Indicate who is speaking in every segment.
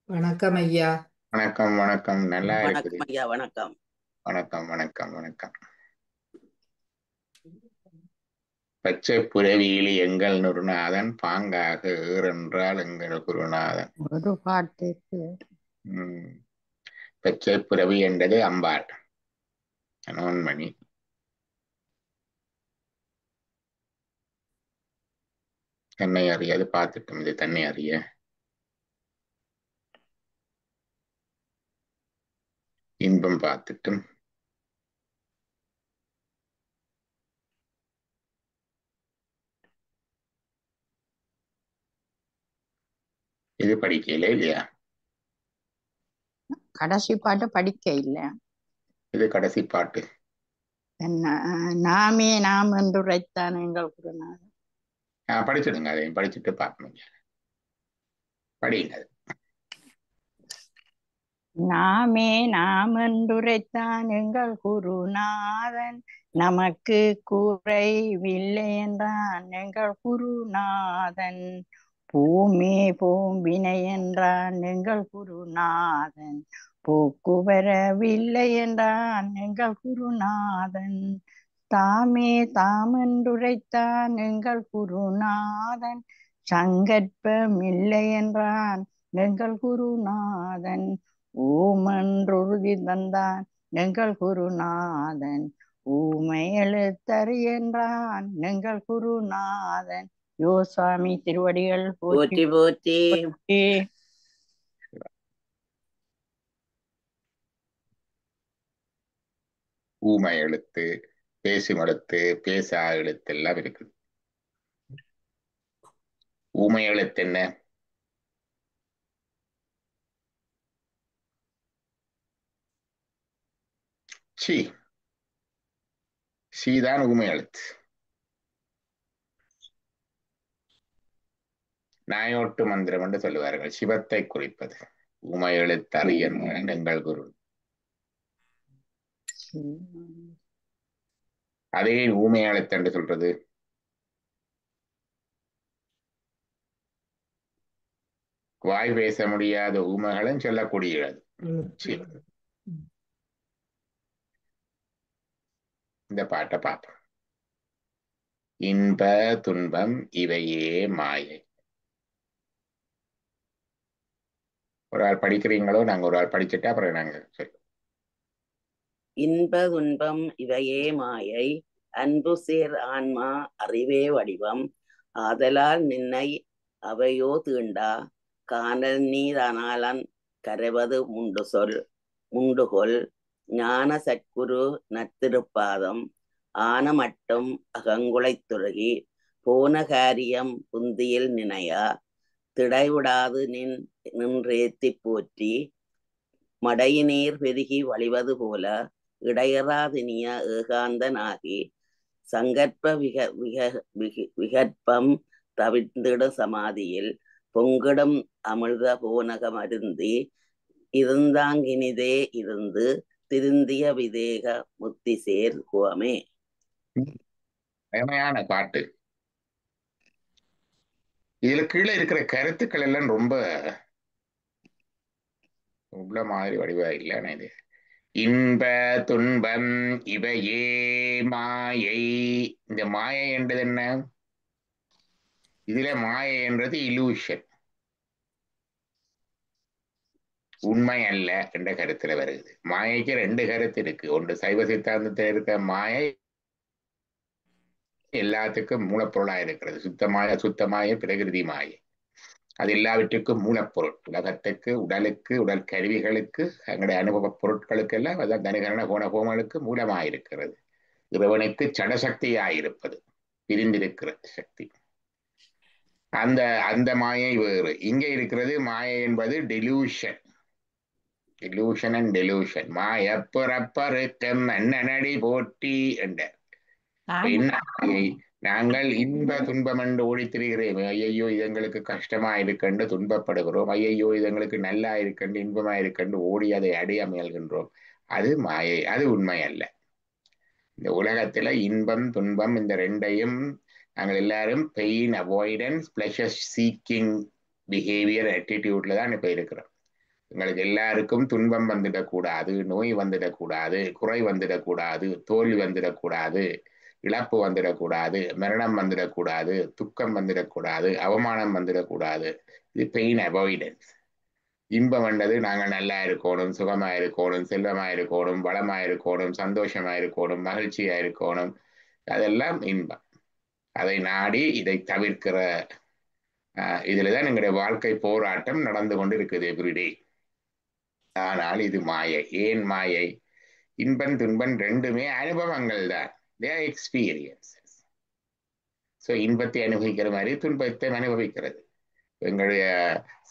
Speaker 1: வணக்கம் ஐயா.
Speaker 2: வணக்கம் வணக்கம், நல்லா இருக்குது.
Speaker 3: வணக்கம் ஐயா, வணக்கம்.
Speaker 2: வணக்கம் வணக்கம் வணக்கம். பச்சை புரவியிலி எங்கள் குருநாதன் பாங்காக ஏறென்றால் எங்கள் குருநாதன்.
Speaker 4: ஒரு பாட்டுக்கு
Speaker 2: உம் பச்சை புரவி என்றது அம்பாள் அனோன்மணி. தன்னை அறியாது பார்த்துட்டும் இது தன்னை அறிய இன்பம் பார்த்துட்டும் இது படிக்கல இல்லையா?
Speaker 4: கடைசி பாட்டு படிக்க இல்ல.
Speaker 2: இது கடைசி பாட்டு.
Speaker 4: நாமே நாம் என்று உரைத்தான் எங்கள் குருநாதன்.
Speaker 2: படிச்சிடுங்க, அதையும் படிச்சுட்டு பார்க்கணும். படிங்க.
Speaker 4: நாமே நாம் என்று உரைத்தான் எங்கள் குருநாதன், நமக்கு குறைவில்லை என்றான் எங்கள் குருநாதன். பூமே பூம்பினை என்றான் எங்கள் குருநாதன், போக்குவரவில்லை என்றான் எங்கள் குருநாதன். தாமே தாமென்றுரைத்தான் எங்கள் குருநாதன், சங்கற்பமில்லை என்றான் எங்கள் குருநாதன். ஊமென்றுறுதி தந்தான் எங்கள் குருநாதன், ஊமை எழுத்தறி என்றான் எங்கள் குருநாதன். யோசாமி திருவடிகள்
Speaker 3: போற்றி போற்றி.
Speaker 2: ஊமை எழுத்து, பேசும் எழுத்து, பேசா எழுத்து எல்லாம் இருக்குது. ஊமை எழுத்து என்ன? சீதான் ஊமை எழுத்து. நாயோட்டு மந்திரம் என்று சொல்லுவார்கள், சிவத்தை குறிப்பது. ஊமை எழுத்து அறியன் எங்கள் குரு. அதே ஊமை எழுத்து என்று சொல்றது. வாய் பேச முடியாத ஊமைகளும் சொல்லக்கூடியது. இந்த பாட்டை பார்ப்போம். இன்ப துன்பம் இவையே மாயை. ஒரு ஆள் படிக்கிறீங்களோ? நாங்க ஒரு ஆள் படிச்சுட்டு அப்புறம் நாங்க சரி.
Speaker 3: இன்ப துன்பம் இவையே மாயை, அன்பு சேர் ஆன்மா அறிவே வடிவம், ஆதலால் நின்னை அவையோ தீண்டா, காணல் நீரானாலன் கரைவது முண்டுகொள், ஞான சற்குரு நத்திருப்பாதம், ஆன மட்டும் அகங்குளைத்துருகி, போன காரியம் புந்தியில் நினையா, திடைவிடாது நின்றேத்தி போற்றி, மடையினீர் பெருகி வழிவது போல, இடையறாதினிய ஏகாந்தனாகி, சங்கற்ப விகற்பம் தவிர்ந்திடு சமாதியில், பொங்கிடும் அமிழ்த போனகமருந்தி, இருந்தாங்கினிதே இருந்து திருந்திய விதேக முத்தி சேர் குவமே.
Speaker 2: அருமையான பாட்டு. இதுல கீழே இருக்கிற கருத்துக்கள் எல்லாம் ரொம்ப உள்ள மாதிரி வடிவா இல்லை. இது இன்ப துன்பம் இவையே மாயை. இந்த மாயை என்றது என்ன? இதுல மாயை என்றது இலூஷன், உண்மை அல்ல என்ற கருத்துல வருது. மாயைக்கு ரெண்டு கருத்து இருக்கு. ஒன்று சைவ சித்தாந்தத்தில் இருக்க மாயை எல்லாத்துக்கும் மூலப்பொருளா இருக்கிறது. சுத்தமாய பிரகிருதி மாயை. அது எல்லாவற்றுக்கும் மூலப்பொருள். உலகத்துக்கு, உடலுக்கு, உடல் கருவிகளுக்கு, எங்களுடைய அனுபவ பொருட்களுக்கு எல்லாம் அதான் தனிகரண கோணகோமங்களுக்கு மூலமாயிருக்கிறது. இறைவனுக்கு சடசக்தியாயிருப்பது, பிரிந்திருக்கிற சக்தி. அந்த அந்த மாயை வேறு. இங்கே இருக்கிறது மாயை என்பது டெலூஷன். Illusion and delusion. மாயப்புறப்பருக்கம் அண்ணனடி போற்றி என்ற நாங்கள் இன்ப துன்பம் என்று ஓடி திரிகிறேன். ஐயையோ இது எங்களுக்கு கஷ்டமா இருக்கண்டு துன்பப்படுகிறோம், ஐயையோ இது எங்களுக்கு நல்லா இருக்கண்டு இன்பமா இருக்கண்டு ஓடி அதை அடைய முயல்கின்றோம். அது மாயை, அது உண்மை அல்ல. இந்த உலகத்துல இன்பம் துன்பம் இந்த ரெண்டையும் நாங்கள் எல்லாரும் pain avoidance pleasure seeking behaviour ஆட்டிடியூட்ல தான் இப்ப இருக்கிறோம். எங்களுக்கு எல்லாருக்கும் துன்பம் வந்துடக்கூடாது, நோய் வந்துடக்கூடாது, குறை வந்துடக்கூடாது, தோல்வி வந்துடக்கூடாது, இழப்பு வந்துடக்கூடாது, மரணம் வந்துடக்கூடாது, துக்கம் வந்துடக்கூடாது, அவமானம் வந்துடக்கூடாது. இது பெயின் அவாய்டன்ஸ். இன்பம் என்றது நாங்கள் நல்லா இருக்கணும், சுகமா இருக்கணும், செல்வமா இருக்கணும், வளமா இருக்கணும், சந்தோஷமா இருக்கணும், மகிழ்ச்சியா இருக்கணும். அதெல்லாம் இன்பம். அதை நாடி இதை தவிர்க்கிற இதுலதான் எங்களுடைய வாழ்க்கை போராட்டம் நடந்து கொண்டு இருக்குது எவ்ரிடே. ஆனால் இது மாயை. ஏன் மாயை? இன்பம் துன்பம் ரெண்டுமே அனுபவங்கள் தான். எக்ஸ்பீரியன்சஸ். ஸோ இன்பத்தை அனுபவிக்கிற மாதிரி துன்பத்தை அனுபவிக்கிறது. எங்களுடைய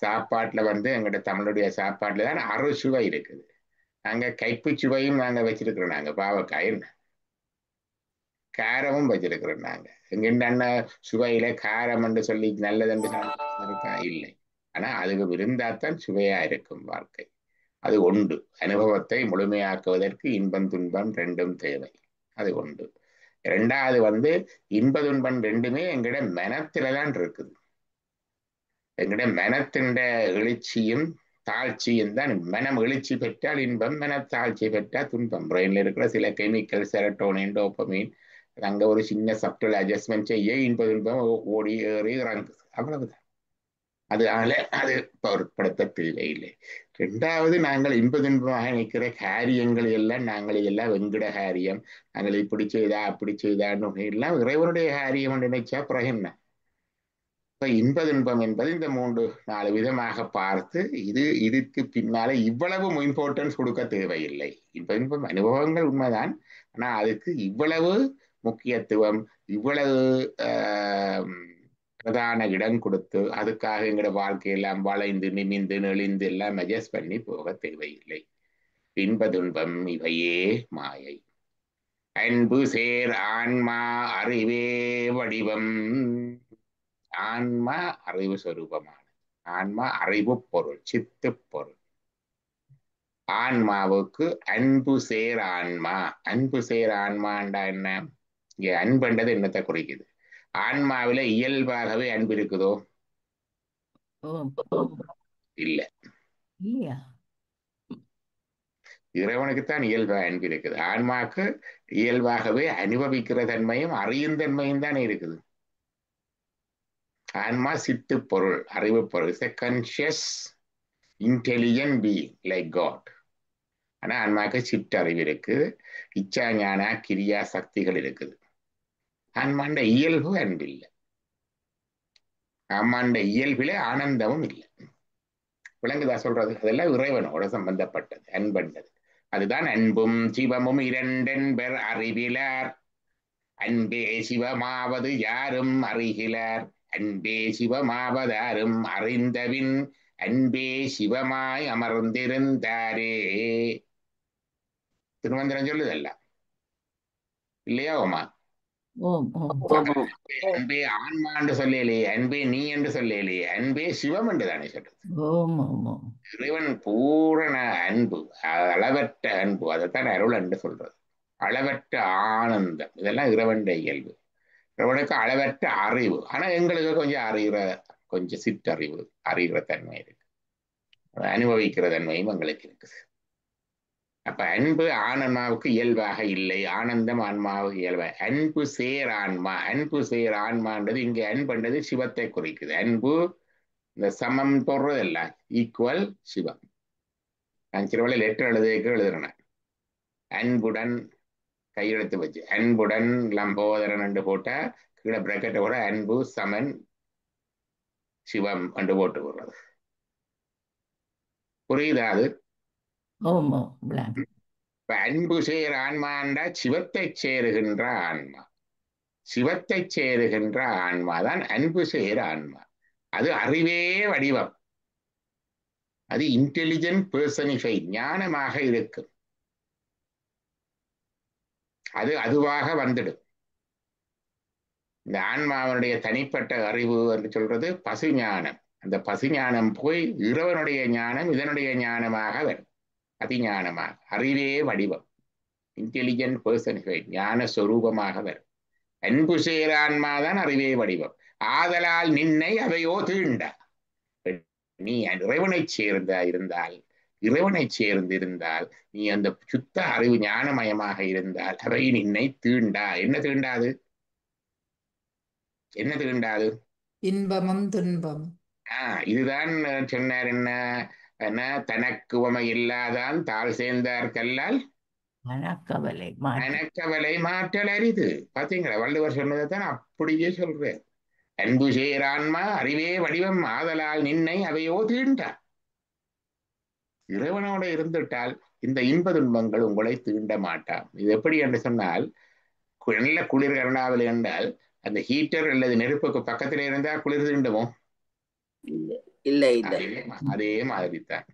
Speaker 2: சாப்பாட்டுல எங்களுடைய தமிழுடைய சாப்பாட்டுல தான் அறுசுவை இருக்குது. நாங்க கைப்பு சுவையும் நாங்க வச்சிருக்கிறோம். நாங்க பாவக்காய் காரமும் வச்சிருக்கிறோம். நாங்க எங்க சுவையில காரம் என்று சொல்லி நல்லதென்று இருக்கா? இல்லை. ஆனா அதுக்கு விருந்தாத்தான் சுவையா இருக்கும் வாழ்க்கை. அது உண்டு. அனுபவத்தை முழுமையாக்குவதற்கு இன்பம் துன்பம் ரெண்டும் தேவை. அது உண்டு. ரெண்டாவது இன்ப துன்பம் ரெண்டுமே எங்கட மனத்துலதான் இருக்குது. எங்கட மனத்தின் எழுச்சியும் தாழ்ச்சியும் தான். மனம் எழுச்சி பெற்றால் இன்பம், மனத்தாழ்ச்சி பெற்றால் துன்பம். பிரெயின்ல இருக்கிற சில கெமிக்கல், செரட்டோனின், டோபமைன், அங்க ஒரு சின்ன சப்டல் அட்ஜஸ்ட்மெண்ட் செய்ய இன்ப துன்பம் ஓடி ஏறி இறங்குது. அவ்வளவுதான். அதனால அது பொருட்படுத்த தேவையில்லை. ரெண்டாவது, நாங்கள் இன்ப துன்பமாக நிற்கிற காரியங்கள் எல்லாம் நாங்கள் எல்லாம் வெங்கட காரியம், நாங்கள் இப்படி செய்தா அப்படி செய்தான்னு எல்லாம் இறைவனுடைய காரியம் நினைச்சா பிறகு என்ன? இப்ப இன்ப துன்பம் என்பது இந்த 3-4 விதமாக பார்த்து இதுக்கு பின்னால இவ்வளவு இம்பார்ட்டன்ஸ் கொடுக்க தேவையில்லை. இன்ப இன்பம் அனுபவங்கள் உண்மைதான். ஆனா அதுக்கு இவ்வளவு முக்கியத்துவம், இவ்வளவு பிரதான இடம் கொடுத்து அதுக்காக எங்களோட வாழ்க்கையெல்லாம் வளைந்து நிமிந்து நெளிந்து எல்லாம் அட்ஜஸ்ட் பண்ணி போக தேவையில்லை. இன்ப துன்பம் இவையே மாயை. அன்பு சேர் ஆன்மா அறிவே வடிவம். ஆன்மா அறிவு சொரூபமான, ஆன்மா அறிவு பொருள், சித்து பொருள். ஆன்மாவுக்கு அன்பு சேர் ஆன்மா. அன்பு சேர் ஆன்மாண்டா என்ன? இங்க அன்புன்றது என்னத்தை குறிக்குது? ஆன்மாவில இயல்பாகவே அன்பு இருக்குதோ? இல்ல. இறைவனுக்குத்தான் இயல்பாக அன்பு இருக்குது. ஆன்மாக்கு இயல்பாகவே அனுபவிக்கிற தன்மையும் அறியும் தன்மையும் தானே இருக்குது. ஆன்மா சித்து பொருள், அறிவு பொருள். It's a conscious intelligent being like God. ஆனா ஆன்மாக்கு சிற்றறிவு இருக்கு, இச்சா ஞான கிரியா சக்திகள் இருக்குது. ஆன்மாண்ட இயல்பு அன்பு இல்லை. ஆன்மாண்ட இயல்பிலே ஆனந்தமும் இல்லை. விளங்குதா சொல்றது? அதெல்லாம் இறைவனோட சம்பந்தப்பட்டது அன்பண்டது. அதுதான் அன்பும் சிவமும் இரண்டென்பர் அறிவிலார். அன்பே சிவமாவது யாரும் அறிகிலார். அன்பே சிவமாவதாரும் அறிந்தவின் அன்பே சிவமாய் அமர்ந்திருந்தாரே. திருமந்திரம் சொல்லுதல்ல இல்லையா ஓமா? அன்பே ஆன்மா என்று சொல்லலையே, அன்பே நீ என்று சொல்லலையே, அன்பே சிவம் என்று தானே சொல்றது. இறைவன் பூரண அன்பு, அளவற்ற அன்பு. அதைத்தான் அருள் என்று சொல்றது. அளவற்ற ஆனந்தம், இதெல்லாம் இறைவன் இயல்பு. இறைவனுக்கு அளவற்ற அறிவு. ஆனா எங்களுக்கு கொஞ்சம் சிற்றறிவு, அறிகிற தன்மை இருக்கு, அனுபவிக்கிற தன்மையும் எங்களுக்கு இருக்குது. அப்ப அன்பு ஆன்மாவுக்கு இயல்பாக இல்லை, ஆனந்தம் ஆன்மாவுக்கு இயல்பாக. அன்பு சேர் ஆன்மா. அன்பு சேர் ஆன்மான்றது இங்க அன்புன்றது சிவத்தை குறிக்குது. அன்பு இந்த சமம் போடுறதல்ல, ஈக்குவல் சிவம். நான் சிறுவலை லெட்டர் எழுதுறேன். அன்புடன் கையெழுத்து வச்சு அன்புடன் லம்போதரன் என்று போட்டா கீழே பிரக்கெட்டை கூட அன்பு சமன் சிவம் என்று போட்டு போடுறது. புரியுதா? அது அன்பு சேர் ஆன்மாண்டா சிவத்தை சேருகின்ற ஆன்மா. சிவத்தை சேருகின்ற ஆன்மாதான் அன்பு சேர் ஆன்மா. அது அறிவே வடிவம். அது இன்டெலிஜென்ட் பெர்சனிஃபை, ஞானமாக இருக்கும். அது அதுவாக வந்துடும். இந்த ஆன்மாவனுடைய தனிப்பட்ட அறிவு என்று சொல்றது பசு ஞானம். அந்த பசு ஞானம் போய் இறைவனுடைய ஞானம் இதனுடைய ஞானமாக வரும். அதிஞானமாக, அறிவே வடிவம், இன்டெலிஜென்ட் பெர்சனிஃபைட், ஞான சொரூபமாக வரும். அன்பு சேரான்மாதான் அறிவே வடிவம். ஆதலால் நின்னை அவையோ தீண்ட. நீ இறைவனை சேர்ந்த இருந்தால் இறைவனை சேர்ந்திருந்தால், நீ அந்த சுத்த அறிவு ஞானமயமாக இருந்தால் அவை நின்னை தீண்டா. என்ன தீண்டாது? என்ன தீண்டாது?
Speaker 1: இன்பமும் துன்பம்.
Speaker 2: இதுதான் சொன்னார். என்ன என்ன தனக்கு உவமை இல்லாதான் தாழ் சேர்ந்தார் கல்லால்
Speaker 5: மனக்கவலை மாற்று.
Speaker 2: மனக்கவலை மாற்றல் அரிது. பாத்தீங்களா, வள்ளுவர் சொன்னதைத்தான் அப்படியே சொல்றேன். அன்பு சேரான்மா அறிவே வடிவம் ஆதலால் நின்னை அவையோ தீண்டா. இறைவனோட இருந்துட்டால் இந்த இன்ப துன்பங்கள் உங்களை தீண்ட மாட்டாம். இது எப்படி என்று சொன்னால், நல்ல குளிர் கருணாவில் என்றால் அந்த ஹீட்டர் அல்லது நெருப்புக்கு பக்கத்துல இருந்தா குளிர் தீண்டுமோ?
Speaker 3: இல்ல இல்ல.
Speaker 2: அதே மாதிரித்தான்,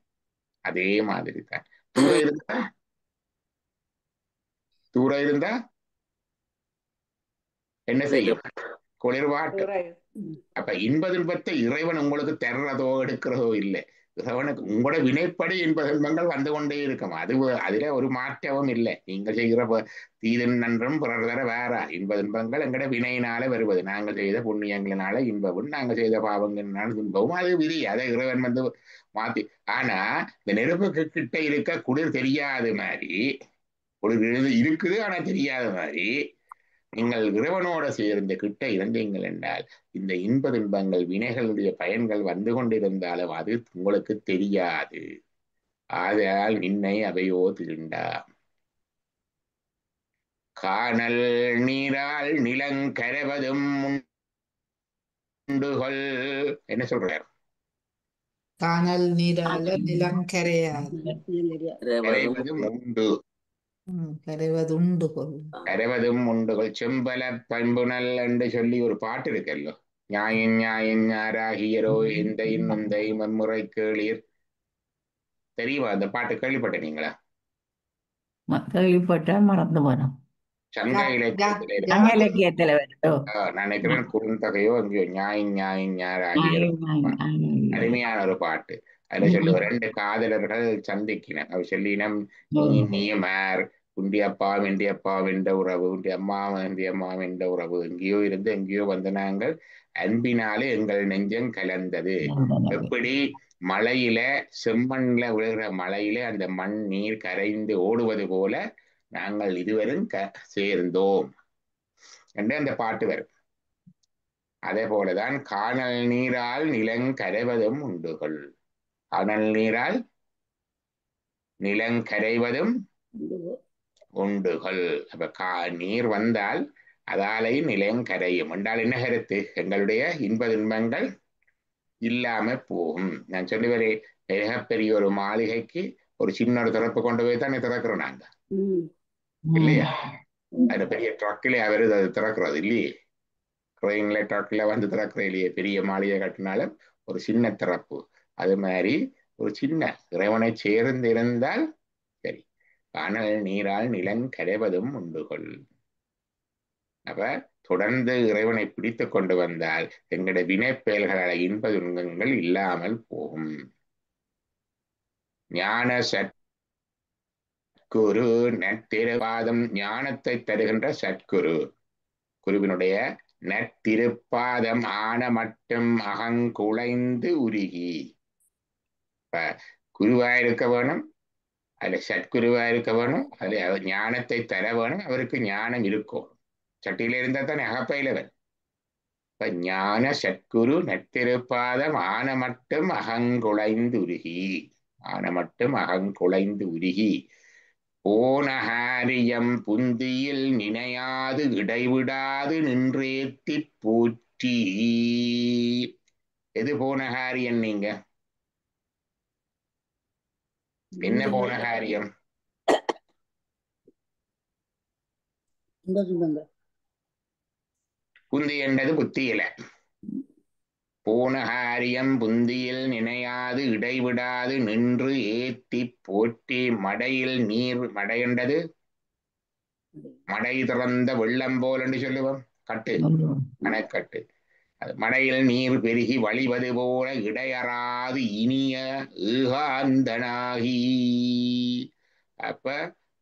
Speaker 2: அதே மாதிரித்தான். தூர இருந்தா தூர இருந்தா என்ன செய்யும்? குளிர்வாட்டு. அப்ப இன்ப துன்பத்தை இறைவன் உங்களுக்கு தர்றதோ எடுக்கிறதோ இல்லை. இறைவனுக்கு உங்களோட வினைப்படி இன்ப துன்பங்கள் வந்து கொண்டே இருக்கும். அதுல ஒரு மாற்றமும் இல்லை. நீங்க செய்கிற தீதன் நன்றும் பிறர் தர வேற இன்ப துன்பங்கள் எங்கட வினையினால வருவது. நாங்கள் செய்த புண்ணியங்களினால இன்பமும், நாங்கள் செய்த பாவங்களினால துன்பமும். அது விதி. அதை இறைவன் வந்து மாத்தி. ஆனா இந்த நெருப்புக்கு கிட்ட இருக்க குளிர் தெரியாத மாதிரி, குளிர் இருக்குது ஆனா தெரியாத மாதிரி, நீங்கள் இறைவனோட சேர்ந்த கிட்ட இருந்தீங்கள் என்றால் இந்த இன்ப துன்பங்கள் வினைகளுடைய பயன்கள் வந்து கொண்டிருந்தாலும் அது உங்களுக்கு தெரியாது. ஆதலால் நின்னை அவையோ தீண்டா. காணல் நீரால் நிலங்கரவதும் உண்டுகொள். என்ன சொல்றார்?
Speaker 1: காணல் நீரால நிலம் கரையாது.
Speaker 2: கரைவதும் உண்டு.
Speaker 1: கரைவதுண்டு கொள்.
Speaker 2: கரைவதும் உண்டுகொள். செம்பல பண்புணல் என்று சொல்லி ஒரு பாட்டு இருக்கல்லோ. ஞாயின் ஞாயின் ஞாராகியரோ இந்த இன்னொந்தை மம்முறை கேளீர். தெரியுமா அந்த பாட்டு? கேள்விப்பட்டீங்களா?
Speaker 5: கேள்விப்பட்டா மறந்து போனோம்.
Speaker 2: சங்க இலக்கியத்தில
Speaker 5: சங்க இலக்கியத்துல வருதோ?
Speaker 2: நான் நினைக்கிறேன் குறுந்தொகையோ அங்கேயோ ஞாயின் ஞாயின் ஞாராகியரோ. அருமையான ஒரு பாட்டு. அதுல சொல்லுவ ரெண்டு காதலர்கள் சந்திக்கின. அவர் சொல்லினம், நீமார் உண்டி அப்பா வெண்டி அப்பா வென்ற உறவு, உண்டி அம்மா வெண்டி அம்மா வென்ற உறவு, எங்கேயோ இருந்து எங்கேயோ வந்த நாங்கள் அன்பினாலே எங்கள் நெஞ்சம் கலந்தது. எப்படி மலையில செம்மண்ல விழுகிற மலையில அந்த மண் நீர் கரைந்து ஓடுவது போல நாங்கள் இருவரும் சேர்ந்தோம் என்று அந்த பாட்டு வரும். அதே போலதான் காணல் நீரால் நிலங்கரைவதும் உண்டுகள். காணல் நீரால் நிலங்கரைவதும் உண்டுகள். அப்ப நீர் வந்தால் அதாலை நிலங்கரையும் என்றால் என்ன கருத்து? எங்களுடைய இன்ப துன்பங்கள் இல்லாம போகும். நான் சொல்லுவேன், மிகப்பெரிய ஒரு மாளிகைக்கு ஒரு சின்ன ஒரு திறப்பு கொண்டு போய் தானே திறக்கிறோம் நாங்க, இல்லையா? அது பெரிய ட்ரக்கிலே அவரு அது திறக்கிறது இல்லையே. ட்ரெயின்ல ட்ரக்ல வந்து திறக்கிற இல்லையே. பெரிய மாளிகை கட்டினாலும் ஒரு சின்ன திறப்பு. அது மாதிரி ஒரு சின்ன இறைவனை சேர்ந்திருந்தால் சரி. காணல் நீரால் நிலங்கரைவதும் உண்டுகொள். அப்ப தொடர்ந்து இறைவனை பிடித்து கொண்டு வந்தால் எங்களுடைய வினைப்பெயல்கள இன்ப துன்பங்கள் இல்லாமல் போகும். ஞான சத்குரு நற்றிருப்பாதம். ஞானத்தை தருகின்ற சத்குரு, குருவினுடைய நற்றிருப்பாதம் ஆன மட்டும் அகங்குலைந்து உருகி. இப்ப குருவா இருக்க வேணும், அதுல சத்குருவா இருக்க வேணும், அதுல அவர் ஞானத்தை தர வேணும். அவருக்கு ஞானம் இருக்கும். சட்டியில இருந்தா தானே அகப்பயிலவன். இப்ப ஞான சத்குரு நற்றிருப்பாதம் ஆன மட்டும் அகங்குலைந்து உருகி. ஆன மட்டும் அகங்குலைந்து உருகி. போனஹாரியம் புந்தியில் நினையாது இடைவிடாது நின்றேத்தி போற்றி. எது போனஹாரியம்? நீங்க என்ன போனஹாரியம்? புந்தி என்றது புத்தியில. போனஹாரியம் புந்தியில் நினையாது இடைவிடாது நின்று ஏத்தி போற்றி. மடையில் நீர், மடை என்றது மடை திறந்த வெள்ளம் போல் என்று சொல்லுவோம். கட்டு, அணைக்கட்டு. அது மடையில் நீர் பெருகி வழிவது போல இடையறாது இனிய ஏகாந்தனாகி. அப்ப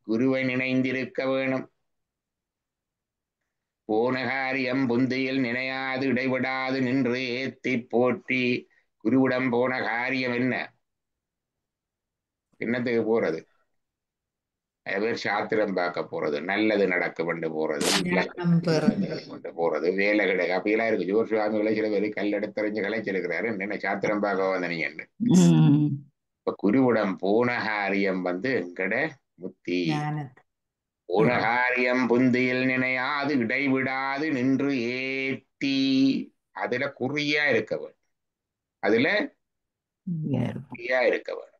Speaker 2: குருவை நினைந்திருக்க வேணும். போனகாரியம் புந்தியில் நினையாது இடைவிடாது நின்று ஏத்தி போற்றி. குருவிடம் போன காரியம் என்ன? என்னத்துக்கு போறது? நிறைய பேர் சாத்திரம் பார்க்க போறது, நல்லது நடக்க கொண்டு போறது, வீட்டுல
Speaker 1: ஞானம் பெறது.
Speaker 2: கொண்டு போறது, வேலை கிடையாது அப்படியெல்லாம் இருக்கு. ஜோர் சுவாமிகளை சில பேர் கல்லெடுத்தறிஞ்சு கலைச்சிருக்கிறாரு. என்ன சாத்திரம் பார்க்க வந்தனீங்கன்னு.
Speaker 5: ம்.
Speaker 2: இப்ப குருவிடம் பூனகாரியம் எங்கட முத்தி.
Speaker 1: ஞானத்தை
Speaker 2: பூனகாரியம் புந்தியில் நினையாது இடைவிடாது நின்று ஏத்தி. அதுல குறியா இருக்கவன், அதுல
Speaker 5: இருக்கும்.
Speaker 2: குறியா இருக்கவன்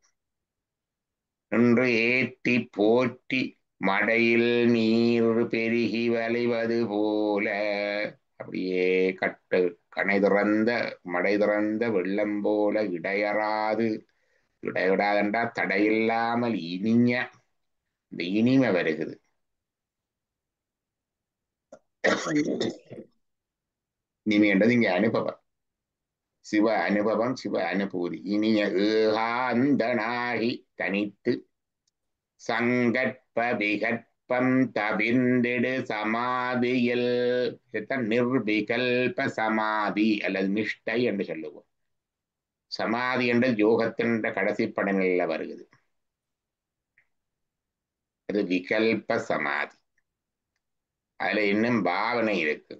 Speaker 2: நின்று ஏத்தி போற்றி மடையில் நீர் பெருகி வழிவது போல. அப்படியே கட்டு கணை திறந்த மடை திறந்த வெள்ளம் போல இடையறாது. இடைவிடாதண்டா தடையில்லாமல் இனிய இந்த இனிமை வருகுது. இனிமை என்றது இங்க அனுபவம், சிவ அனுபவம், சிவ அனுபூதி. இனிய ஏகாந்தனாகி தனித்து சங்கற்ப விகற்பம் தவிர்ந்திடு சமாதியில். இதுதான் நிர்விகல்ப சமாதி அல்லது நிஷ்டை என்று சொல்லுவோம். சமாதி என்ற யோகத்தின் கடைசி படங்களில் வருகிறது. அது விகல்ப சமாதி. அதுல இன்னும் பாவனை இருக்கு.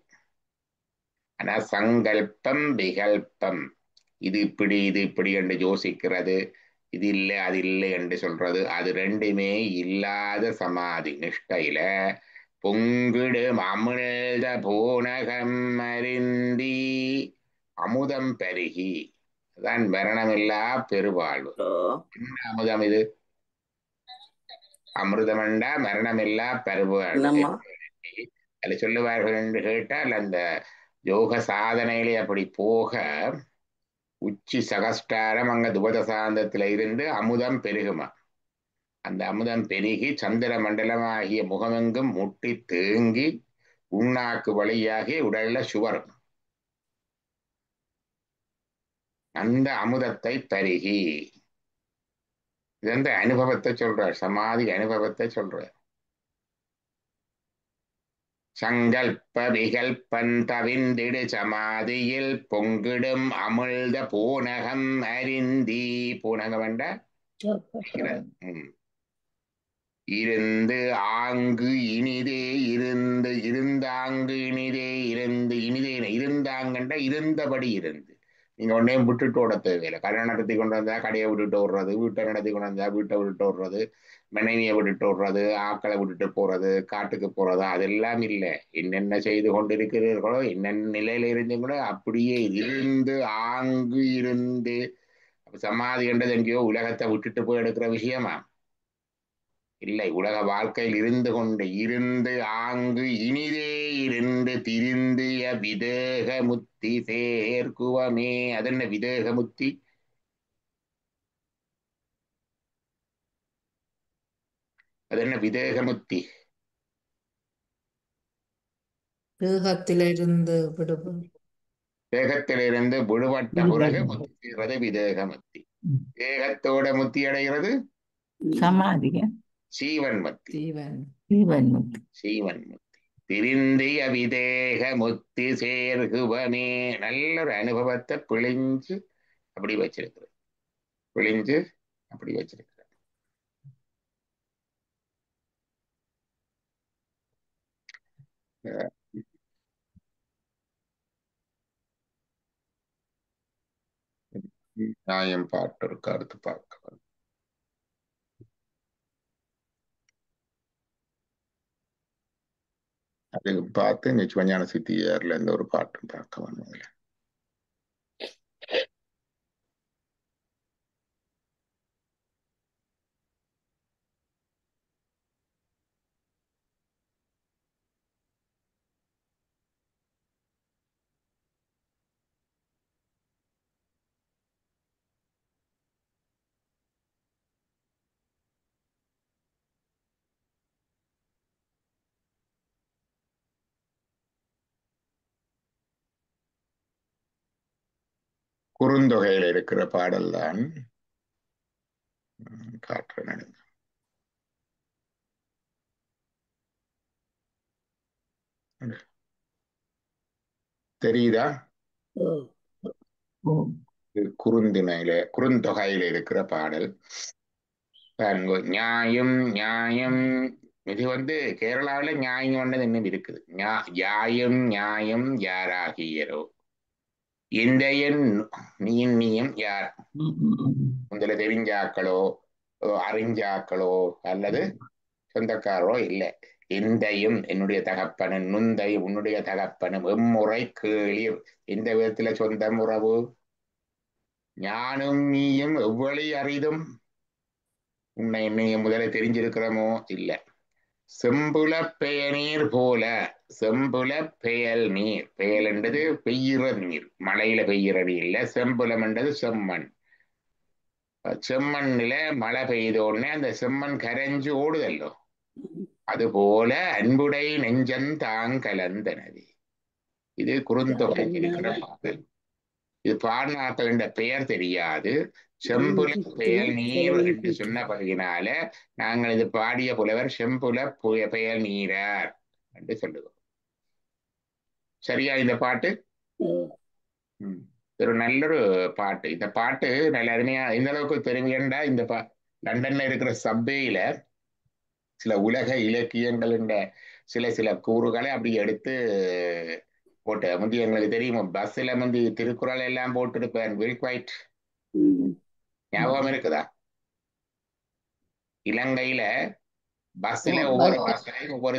Speaker 2: ஆனா சங்கல்பம் விகல்பம், இது இப்படி இது இப்படி என்று யோசிக்கிறது, இது இல்லை அது இல்லை என்று சொல்றது, அது ரெண்டுமே இல்லாத சமாதி நிஷ்டையில பொங்கிடு அமிழ்த பூனகம் அறிந்தி. அமுதம் பெருகி, அதான் மரணமில்லா பெருவாழ்வு. என்ன அமுதம் இது? அமிர்தமண்டா மரணமில்லா பெருவாழ்வு.
Speaker 3: என்னம்மா?
Speaker 2: அதுல சொல்லுவார்கள் என்று கேட்டால், அந்த யோக சாதனையிலே அப்படி போக உச்சி சகஸ்டாரம் அங்க துபதசாந்தத்துல இருந்து அமுதம் பெருகுமா. அந்த அமுதம் பெருகி சந்திர மண்டலமாகிய முகமெங்கும் முட்டி தேங்கி உண்ணாக்கு வழியாகி உடல்ல சுவர். அந்த அமுதத்தை பருகி, இது அந்த அனுபவத்தை சொல்றார், சமாதி அனுபவத்தை சொல்றார். சங்கல்ப விகல்பன் தவிந்திடு சமாதியில் பொங்கிடும் அமிழ்த பூனகம் அறிந்தி. பூனகம் என்ற இருந்து ஆங்கு இனிதே இருந்து இருந்தாங்கு இனிதே இருந்து இனிதே இருந்தாங்கன்ற இருந்தபடி இருந்து. நீங்க உடனே விட்டுட்டு ஓட தேவையில்லை. கல்யாணம் நடத்தி கொண்டு வந்தா கடையை விட்டுட்டு ஓடுறது, வீட்டை நடத்தி கொண்டு வந்தா வீட்டை விட்டுட்டு ஓடுறது, மனைவியை விட்டுட்டு ஓடுறது, ஆக்களை விட்டுட்டு போறது, காட்டுக்கு போறது, அதெல்லாம் இல்லை. என்னென்ன செய்து கொண்டிருக்கிறீர்களோ, என்னென்ன நிலையில இருந்தீங்களோ அப்படியே இருந்து ஆங்கு இருந்து. சமாதி என்றது எங்கேயோ உலகத்தை விட்டுட்டு போய் எடுக்கிற விஷயமா இல்லை. உலக வாழ்க்கையில் இருந்து கொண்டு இருந்து ஆங்கு இனிதே இருந்து திரிந்திய விதேக முத்தி சேர்க்குவமே. அது என்ன விதேக முத்தி? அது என்ன விதேக முத்தி?
Speaker 1: தேகத்திலிருந்து விடுபடு.
Speaker 2: தேகத்திலிருந்து விடுபட்ட பிறகு முத்தி செய்கிறது விதேக முத்தி. தேகத்தோட முத்தி அடைகிறது
Speaker 5: சமாதிக
Speaker 2: சீவன் முத்தி.
Speaker 1: ஜீவன்
Speaker 5: ஜீவன் முக்தி.
Speaker 2: சீவன் முத்தி. திருந்திய விதேக முத்தி சேர்குவமே. நல்ல ஒரு அனுபவத்தை பிழிஞ்சு அப்படி வச்சிருக்கிறது. பிழிஞ்சு அப்படி வச்சிருக்கிறது. நியாயம் பாட்டு இருக்கு, அடுத்து பார்க்கலாம். அது பார்த்து நிச்சயஞான சித்தியார்ல இருந்து ஒரு பாட்டு பார்க்க வேணுங்களே. குறுந்தொகையில இருக்கிற பாடல் தான் காட்டுறேன். தெரியுதா?
Speaker 5: ஓ.
Speaker 2: குறுந்தொகையில இருக்கிற பாடல். பாருங்க, நியாயம் நியாயம். இது கேரளாவில் நியாயம் கொண்டது இன்னும் இருக்குது. யாயும் நியாயம் யாராகியரோ எந்தையன் நீயும் யார். முதல்ல தெரிஞ்சாக்களோ அறிஞ்சாக்களோ அல்லது சொந்தக்காரோ இல்லை. எந்தையும் என்னுடைய தகப்பனும் நுந்தையும் உன்னுடைய தகப்பனும் எம்முறை கேளீர். எந்த விதத்துல சொந்தம் உறவு? ஞானும் நீயும் எவ்வளி அறிதும். உன்னை நீங்க முதல்ல தெரிஞ்சிருக்கிறோமோ இல்ல. செம்புல பெயநீர் போல. செம்புல பெயல் நீர். பெயல் என்றது பெய்கிற நீர், மழையில பெய்கிற நீர் இல்ல. செம்புலம் என்றது செம்மண். செம்மண்ணில மழை பெய்த உடனே அந்த செம்மண் கரைஞ்சு ஓடுதல்லோ, அதுபோல அன்புடை நெஞ்சன் தாங்கலந்தனது. இது குறுந்தொகைக்கு இருக்கிற பாட்டு. இது பாடினாக்கள் என்ற பெயர் தெரியாது. செம்புல பெயல் நீர் என்று சொன்னபடியினால நாங்கள் இது பாடிய புலவர் செம்புல பெயல் நீரார் என்று சொல்லுவோம். சரியா இந்த பாட்டு? ஒரு நல்லொரு பாட்டு. இந்த பாட்டு நல்ல அருமையா. இந்த அளவுக்கு தெரிவிக்கண்டா இந்த லண்டன்ல இருக்கிற சப்பேயில சில உலக இலக்கியங்கள் என்ற சில சில கூறுகளை அப்படி எடுத்து போட்டு முந்தி எங்களுக்கு தெரியுமா, பஸ்ல முந்தி திருக்குறள் எல்லாம் போட்டுருப்பேன். வில் குவைட் ஞாபகம் இருக்குதா? இலங்கையில பஸ்ல ஒவ்வொரு பஸ்லையும் ஒவ்வொரு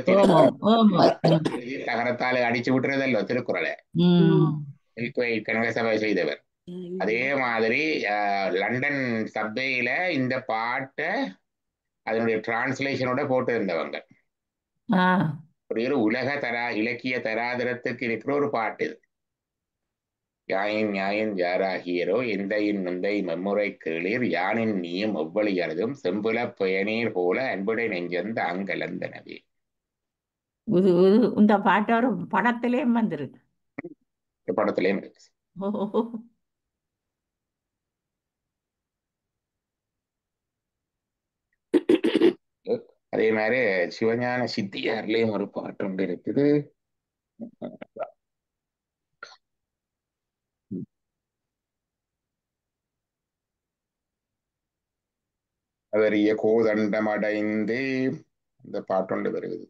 Speaker 2: தகரத்தால அடிச்சு விட்டுறதല്ലോ திருக்குறளை. வில் குவைட் கனக சபை செய்தவர். அதே மாதிரி லண்டன் சப்பேயில இந்த பாட்டை அதனுடைய டிரான்ஸ்லேஷனோட போட்டு இருந்தவங்க. ஒரு உலக இலக்கிய தராதரத்துக்கு இருக்கிற ஒரு பாட்டு இது. யாயின் நியாயின் யாராகியரோ எந்தையின் நுந்தை மெம்முறை கேளீர் யானின் நீயும் எவ்வளி அறுதும் செம்புல பயனீர் போல அன்புடை நெஞ்சந்த அங்கலந்தனவே.
Speaker 5: இந்த பாட்டு ஒரு படத்திலேயும் வந்திருக்கு.
Speaker 2: படத்திலேயும் இருக்கு. அதே மாதிரி சிவஞான சித்தியார்லயும் ஒரு பாட்டு ஒன்று இருக்குது. அவரிய கோதண்டம் அடைந்து இந்த பாட்டொண்டு வருகிறது.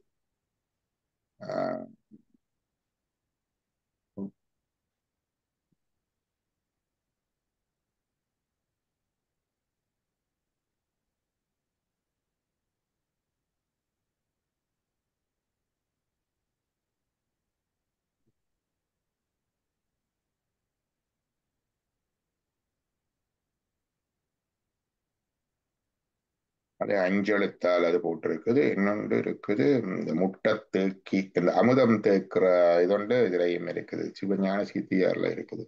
Speaker 2: அது அஞ்செழுத்தால் அது போட்டிருக்குது. இன்னொன்று இருக்குது, இந்த முட்டை தேக்கி இந்த அமுதம் தேக்கிற இதொண்டு இதுலயும் இருக்குது. சிவஞான சித்தியார்ல இருக்குது.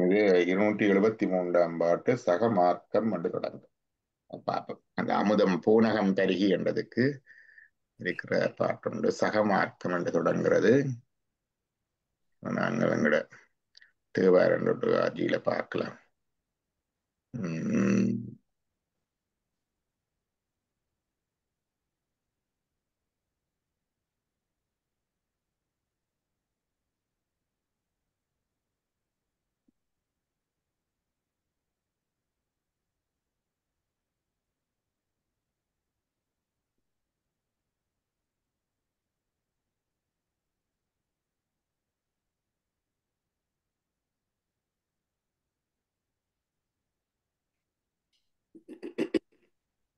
Speaker 2: இது 273ஆம் பாட்டு சகமார்க்கம் என்று தொடங்கும். பார்ப்போம். அந்த அமுதம் பூனகம் தருகி என்றதுக்கு இருக்கிற பாட்டுண்டு. சகமார்க்கம் என்று தொடங்குறது. நாங்கள் எங்கட தேவாரண்டோட்டு ஆட்சியில பார்க்கலாம்.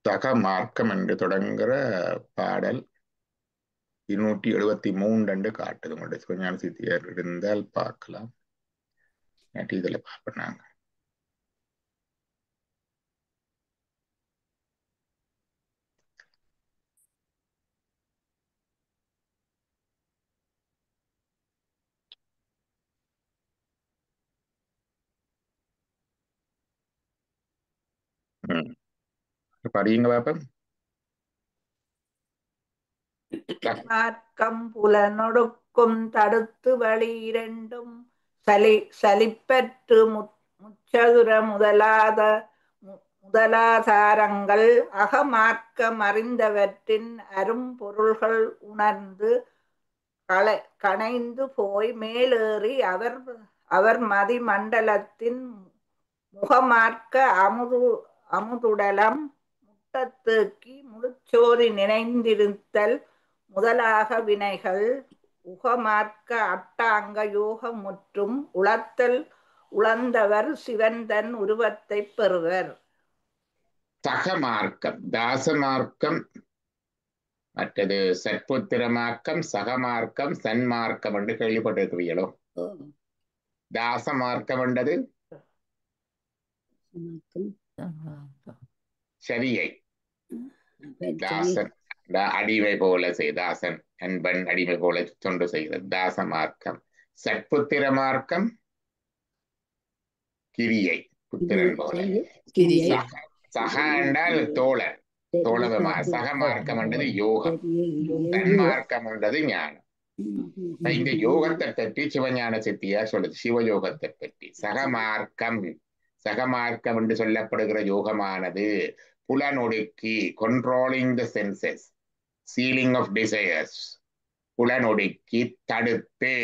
Speaker 2: சக மார்க்கம் என்று தொடங்குற பாடல் 273 காட்டுது. உங்களுடைய சிவஞான சித்தியார் இருந்தால் பார்க்கலாம். இதுல பார்ப்போம் நாங்க. படியுங்க பாப்போம்.
Speaker 6: மார்க்கம் புலனொடுக்கும் தடுத்து வழி இரண்டும் சலிப்பற்று முச்சதுர முதலாதாரங்கள் அகமார்க்கம் அறிந்தவற்றின் அரும்பொருள்கள் உணர்ந்து கணைந்து போய் மேலேறி அவர் மதிமண்டலத்தின் முகமார்க்க அமுதுடலம் முட்டத்தேக்கி முழுச்சோதி நினைந்திருத்தல் முதலாக வினைகள் உகமார்க்க அட்டாங்க யோக முற்றும் உளந்தவர் சிவன் தன் உருவத்தை பெறுவர்.
Speaker 2: சகமார்க்கம், தாசமார்க்கம், மற்றது சற்புத்திரமார்க்கம், சகமார்க்கம், சன்மார்க்கம் என்று கேள்விப்பட்டிருக்கிறீங்களோ? தாசமார்க்கம் என்றது சரியை தாசன் அடிமை போல தாசன் அன்பன் அடிமை போல தொண்டு செய்கிறது தாசமார்க்கம். சற்புத்திர மார்க்கம் கிரியை, புத்திரன் போல. சக என்றால் தோழர், தோழவமா. சகமார்க்கம் என்றது யோகம், தன்மார்க்கம் என்றது ஞானம். இந்த யோகத்தை பற்றி சிவஞான சித்தியார் சொல்லுது, சிவயோகத்தை பற்றி. சகமார்க்கம் என்று சொல்லப்படுகிற யோகமானது புலனொடுக்கி, controlling the senses, sealing of desires, புலனொடுக்கி தடுத்து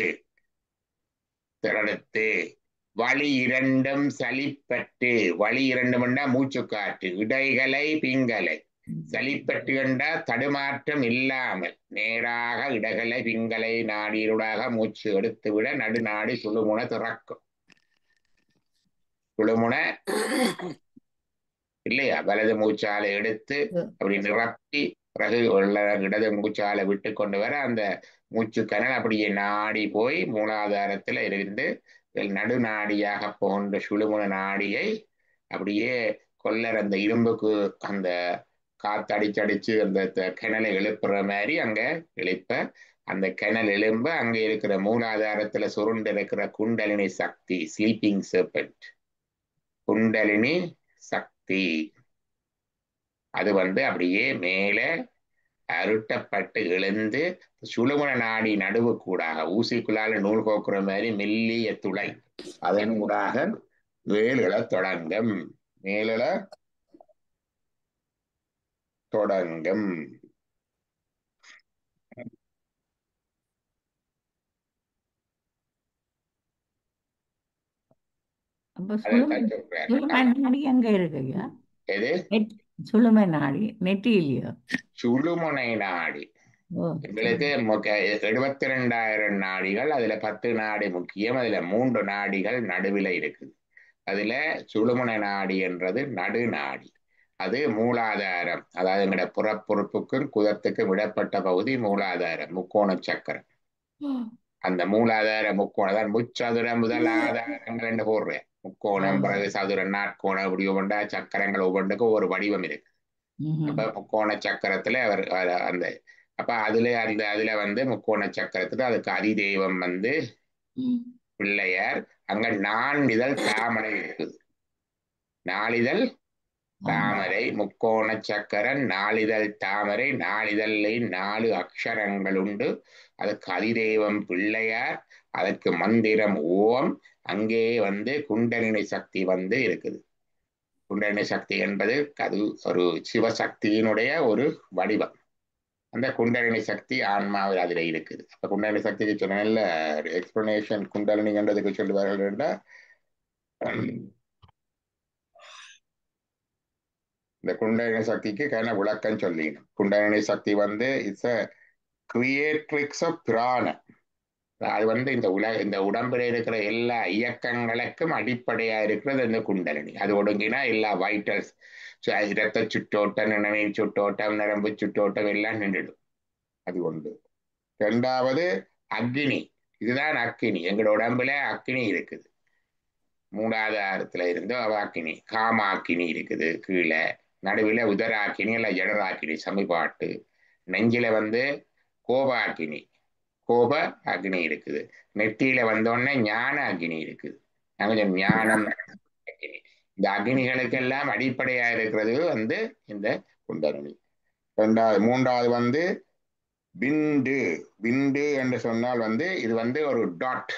Speaker 2: வழி இரண்டும் சலிப்பட்டு, வழி இரண்டும் என்றா மூச்சுக்காற்று, இடைகளை பிங்களை, சலிப்பட்டு என்றா தடுமாற்றம் இல்லாமல் நேராக இடகளை பிங்களை நாடியூடாக மூச்சு எடுத்துவிட நடுநாடி சுழுமுன திறக்கும். சுழுமுன இல்லையா? வலது மூச்சாலை எடுத்து அப்படி நிரப்பி பிறகு இடது மூச்சாலை விட்டு கொண்டு வர அந்த மூச்சு கனல் அப்படியே நாடி போய் மூலாதாரத்துல இருந்து நடுநாடியாக போன்ற சுழுமுன நாடியை அப்படியே கொல்லர் அந்த இரும்புக்கு அந்த காத்தடிச்சடிச்சு அந்த கிணலை எழுப்புற மாதிரி அங்க எழுப்ப, அந்த கிணல் எழும்ப அங்க இருக்கிற மூலாதாரத்துல சுருண்டு இருக்கிற குண்டலினி சக்தி, ஸ்லீப்பிங் சர்பெண்ட், குண்டலினி சக்தி, அது அப்படியே மேல அருட்டப்பட்டு எழுந்து சுழுமுன நாடி நடுவு கூடாக ஊசிக்குள்ளால நூல் கோக்குற மாதிரி மெல்லிய துளை அதன் கூடாக மேலுல தொடங்கும், மேலுல தொடங்கும்.
Speaker 5: அப்ப சுழுமை நாடி எங்க இருக்குயா?
Speaker 2: எது
Speaker 5: சுழுமை நாடி? நெற்றியிலையோ?
Speaker 2: சுழுமுனை நாடி எங்களுக்கு 72,000 நாடிகள், அதுல 10 நாடி முக்கியம், அதுல 3 நாடிகள் நடுவில் இருக்குது. அதுல சுழுமுனை நாடி என்றது நடுநாடி, அது மூலாதாரம், அதாவது எங்கட புறப்பொறுப்புக்கும் குதத்துக்கும் விடப்பட்ட பகுதி மூலாதாரம், முக்கோண சக்கரம். அந்த மூலாதார முக்கோணம் முச்சதுர முதலாதாரங்கள் என்று போடுறேன். முக்கோணம், பிறகு சதுரம், நாட்கோணம், இப்படி ஒவ்வொன்றா சக்கரங்கள் ஒவ்வொன்றுக்கும் ஒரு வடிவம் இருக்கு. அப்ப முக்கோண சக்கரத்துல அவர் அந்த அப்ப அதுல முக்கோண சக்கரத்துல அதுக்கு அதிதெய்வம் பிள்ளையார். அங்க நான்கிதழ் தாமரை இருக்குது. நாளிதழ் தாமரை, முக்கோண சக்கரம், நாளிதழ் தாமரை, நாளிதழில் 4 அக்ஷரங்கள் உண்டு. அதுக்கு அதிதெய்வம் பிள்ளையார், அதற்கு மந்திரம் ஓம். அங்கே குண்டலினி சக்தி இருக்குது. குண்டலினி சக்தி என்பது அது ஒரு சிவசக்தியினுடைய ஒரு வடிவம். அந்த குண்டலினி சக்தி ஆன்மாவில் அதுல இருக்குது. அப்ப குண்டலினி சக்திக்கு சொன்ன நல்ல எக்ஸ்பிளனேஷன் குண்டலினின்றதுக்கு சொல்லுவார்கள் என்றால், இந்த குண்டலினி சக்திக்கு விளக்கம் சொல்லிடணும். குண்டலினி சக்தி இட்ஸ் a creatrix of பிராண. அது வந்து இந்த உடம்புல இருக்கிற எல்லா இயக்கங்களுக்கும் அடிப்படையா இருக்கிறது இந்த குண்டலினி. அது ஒடுங்கினா எல்லா வைட்டல்ஸ், இரத்த சுற்றோட்டம், நிணநீர் சுற்றோட்டம், நரம்பு சுற்றோட்டம் எல்லாம் நின்றுடும். அது ஒன்று. ரெண்டாவது அக்னி. இதுதான் அக்கினி. எங்களோட உடம்புல அக்கினி இருக்குது. மூலாதாரத்துல இருந்து அக்கினி, காமாக்கினி இருக்குது கீழே, நடுவில் உதராக்கினி இல்ல ஜடராக்கினி சமிபாட்டு, நெஞ்சில வந்து கோபாக்கினி, கோப அக்னி இருக்குது, நெத்தியில வந்தோடனே ஞான அக்னி இருக்குது. ஞானம் அக்னி. இந்த அக்னிகளுக்கெல்லாம் அடிப்படையா இருக்கிறது வந்து இந்த குண்டலினி. மூன்றாவது வந்து பிந்து. பிந்து என்று சொன்னால் வந்து இது வந்து ஒரு டாட்.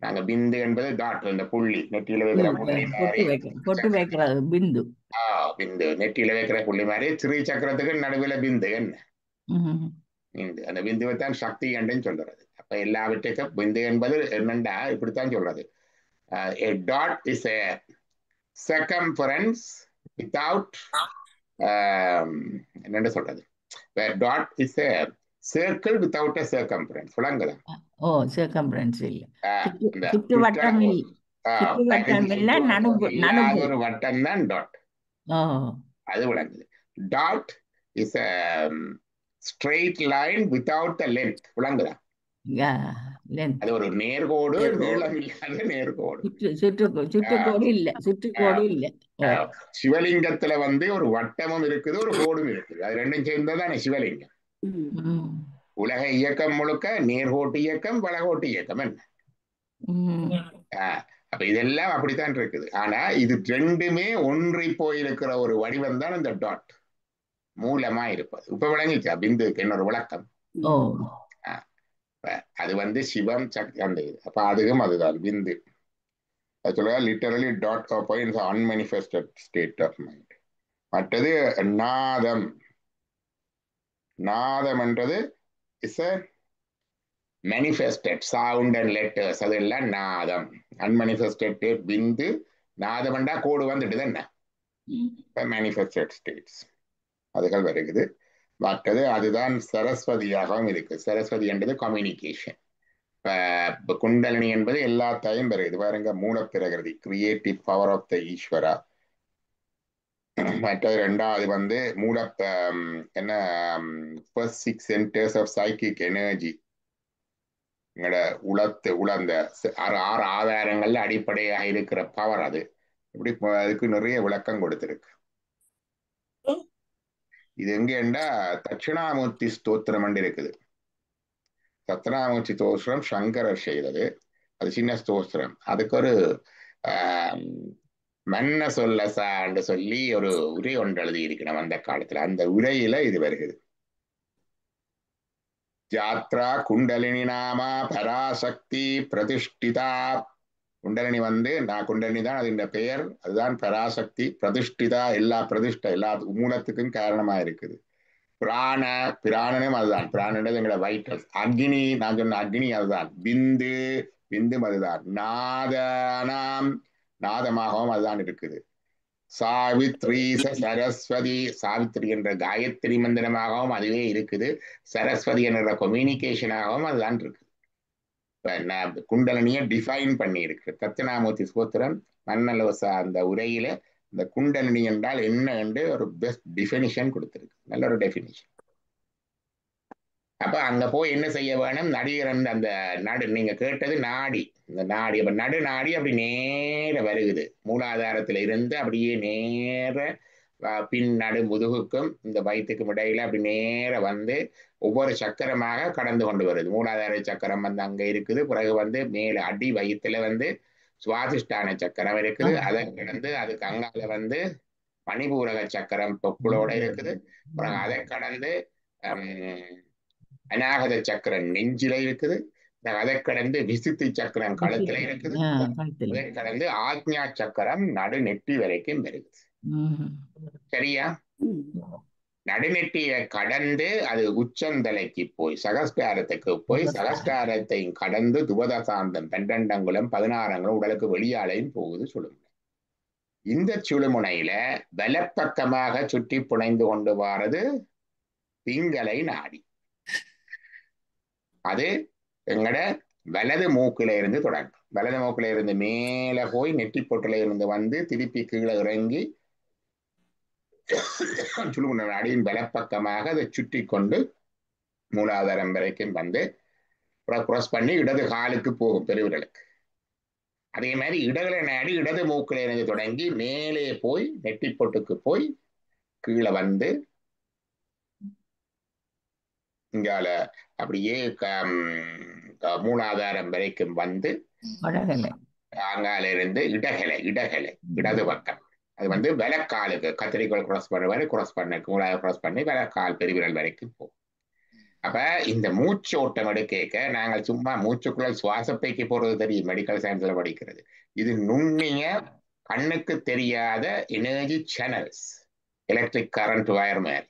Speaker 2: நாங்க பிந்து என்பது டாட், இந்த புள்ளி, நெற்றியில வைக்கிற புள்ளி மாதிரி.
Speaker 5: பொட்டு வைக்கிறது பிந்து.
Speaker 2: பிந்து நெற்றியில வைக்கிற புள்ளி மாதிரி. ஸ்ரீ சக்கரத்துக்கு நடுவில் பிந்து என்ன பிந்து. அந்த பிந்துவை தான் சக்தி என்றுன்னு சொல்றது. அப்ப எல்லாவற்றுக்கும் பிந்து என்பது என்னண்டா இப்படித்தான் சொல்றது. A dot is a circumference without என்னன்னு சொல்றது. A dot is a circle without a circumference. விளங்குதா?
Speaker 5: circumference இல்ல,
Speaker 2: இந்த
Speaker 5: சுற்றுவட்டம் இல்ல, சுற்றுவட்டம் இல்ல, நடுவு
Speaker 2: ஒரு வட்டம் தான் டாட். அது விளங்குது. Dot is a straight line without a length. விளங்குதா? அது ஒரு நேர்கோடு, நீளம் இல்லாத நேர்கோடு.
Speaker 5: சுற்றுக்கோடு இல்ல, சுற்றுக்கோடு இல்ல.
Speaker 2: சிவலிங்கத்துல வந்து ஒரு வட்டமும் இருக்குது, ஒரு கோடும் இருக்குது. அது ரெண்டும் சேர்ந்ததானே சிவலிங்கம். உலக இயக்கம் முழுக்க நேர்கோட்டு இயக்கம், வளகோட்டு இயக்கம் என்ன. அப்ப இதெல்லாம் அப்படித்தான் இருக்குது. ஆனா இது ரெண்டுமே ஒன்றி போயிருக்கிற ஒரு வடிவம் தான் இந்த டாட், மூலமா இருப்பது. இப்ப விளங்கிச்சா பிந்துக்கு இன்னொரு விளக்கம்? அது வந்து சிவம் சக்தி அந்த இது. அப்ப அதுவும் அதுதான் பிந்து. ஆக்சுவலா literally dot point unmanifested state of mind. மற்றது நாதம். நாதம் என்றது is a manifested sound and letters. அதெல்லாம் நாதம். அன்மேனிஃபெஸ்டட் பிந்து. நாதம்ண்டா கோடு வந்துடுது என்ன, மேனிஃபெஸ்டட் ஸ்டேட்ஸ் அதுகள் வருகிறது. மற்றது அதுதான் சரஸ்வதியாகவும் இருக்கு. சரஸ்வதி என்றது கம்யூனிகேஷன். இப்ப குண்டலினி என்பது எல்லாத்தையும் வருகிறது. பாருங்க, மூலப்பிரகிருதி, creative power of the Eswara. மற்றது ரெண்டாவது வந்து என்ன, first 6 centers of psychic energy. எங்களோட உளந்த 6 ஆதாரங்கள்ல அடிப்படையாக இருக்கிற பவர். அது இப்படி அதுக்கு நிறைய விளக்கம் கொடுத்திருக்கு. இது எங்கேண்டா தட்சிணாமூர்த்தி ஸ்தோத்திரம் என்று இருக்குது. தட்சிணாமூர்த்தி ஸ்தோத்திரம் சங்கரர் செய்தது. அது சின்ன ஸ்தோத்திரம். அதுக்கு ஒரு மன்ன சொல்லசான்னு சொல்லி ஒரு உரை ஒன்று எழுதி இருக்கணும் அந்த காலத்துல. அந்த உரையில இது வருகிறது. ஜாத்ரா குண்டலினி நாமா பராசக்தி பிரதிஷ்டிதா. குண்டலினி வந்து குண்டலினி தான் அதன் பெயர். அதுதான் பராசக்தி. பிரதிஷ்டிதா, எல்லா பிரதிஷ்டை, எல்லா மூலத்துக்கும் காரணமா இருக்குது. பிராணனும் அதுதான். பிராணன்றது எங்களோட வைட்டல்ஸ். அக்னி, நான் சொன்ன அக்னி அதுதான். பிந்து, பிந்தும் அதுதான். நாதனாம், நாதமாகவும் அதுதான் இருக்குது. சாவித்ரி சரஸ்வதி, சாவித்ரி என்ற காயத்ரி மந்திரமாகவும் அதுவே இருக்குது. சரஸ்வதி என்ற கம்யூனிகேஷனாகவும் அதுதான் இருக்கு. குண்டலினியை டிஃபைன் பண்ணி இருக்கு தட்சிணாமூர்த்தி ஸ்தோத்திரம். மன்னலோசா அந்த உரையில இந்த குண்டலினி என்றால் என்ன என்று ஒரு பெஸ்ட் டிஃபினிஷன் கொடுத்திருக்கு. நல்ல ஒரு டெஃபினிஷன். அப்ப அங்க போய் என்ன செய்ய வேணும், நடிகர் அந்த நீங்க கேட்டது நாடி. இந்த நாடி அப்ப நாடி அப்படி நேர வருகுது. மூலாதாரத்துல இருந்து அப்படியே நேர பின் நடு முதுகுக்கும் இந்த வயிற்றுக்கும் இடையில அப்படி நேர வந்து ஒவ்வொரு சக்கரமாக கடந்து கொண்டு வருது. மூலாதார சக்கரம் வந்து அங்க இருக்குது. பிறகு வந்து மேல அடி வயிற்றுல வந்து சுவாதிஷ்டான சக்கரம் இருக்குது. அதை கடந்து அதுக்கு அங்கால வந்து மணிபூரக சக்கரம் தொப்புளோட இருக்குது. பிறகு அதை கடந்து அநாகத சக்கரம் நெஞ்சில இருக்குது. அதை கடந்து விசுத்தி சக்கரம் கழுத்துல இருக்குது. அதை கடந்து ஆக்ஞா சக்கரம் நடு நெட்டி வரைக்கும் வருது. சரியா? நடுநெட்டிய கடந்து அது உச்சந்தலைக்கு போய் சகஸ்டாரத்துக்கு போய் சகஸ்டாரத்தையும் கடந்து துவதசாந்தம் 12 அங்குலம் 16 அங்குலம் உடலுக்கு வெளியாலையும் போகுது சுழுமுனை. இந்த சுழுமுனையில வலப்பக்கமாக சுற்றி புனைந்து கொண்டு வாரது பிங்களை நாடி. அது எங்கட வலது மூக்கில இருந்து தொடங்கும். வலது மூக்கில இருந்து மேல போய் நெட்டி பொட்டுல இருந்து வந்து திருப்பி கீழே இறங்கி சுழுமுனை நாடியின் வலப்பக்கமாக அதை சுற்றி கொண்டு மூலாதாரம் வரைக்கும் வந்து கிராஸ் பண்ணி இடது காலுக்கு போகும், பெருவிரலுக்கு. அதே மாதிரி இடதுல நாடி இடது மூக்கில இருந்து தொடங்கி மேலே போய் நெட்டி பொட்டுக்கு போய் கீழே வந்து இங்கால அப்படியே மூலாதாரம் வரைக்கும் வந்து அங்கால இருந்து இடகலை இடது பக்கம் அது வந்து விலக்காலுக்கு கத்திரிக்கோள் கிராஸ் பண்ணுவாரு, கிராஸ் பண்ண மூலாதாரம் கிராஸ் பண்ணி விலக்கால் பெருவிரல் வரைக்கும் போகும். அப்ப இந்த மூச்சு ஓட்டம் எடுக்க நாங்கள் சும்மா மூச்சுக்குள்ள சுவாசப்பைக்கு போறது தெரியும், மெடிக்கல் சயின்ஸ்ல படிக்கிறது. இது நுண்ணிய கண்ணுக்கு தெரியாத energy channels, electric current wire மாதிரி.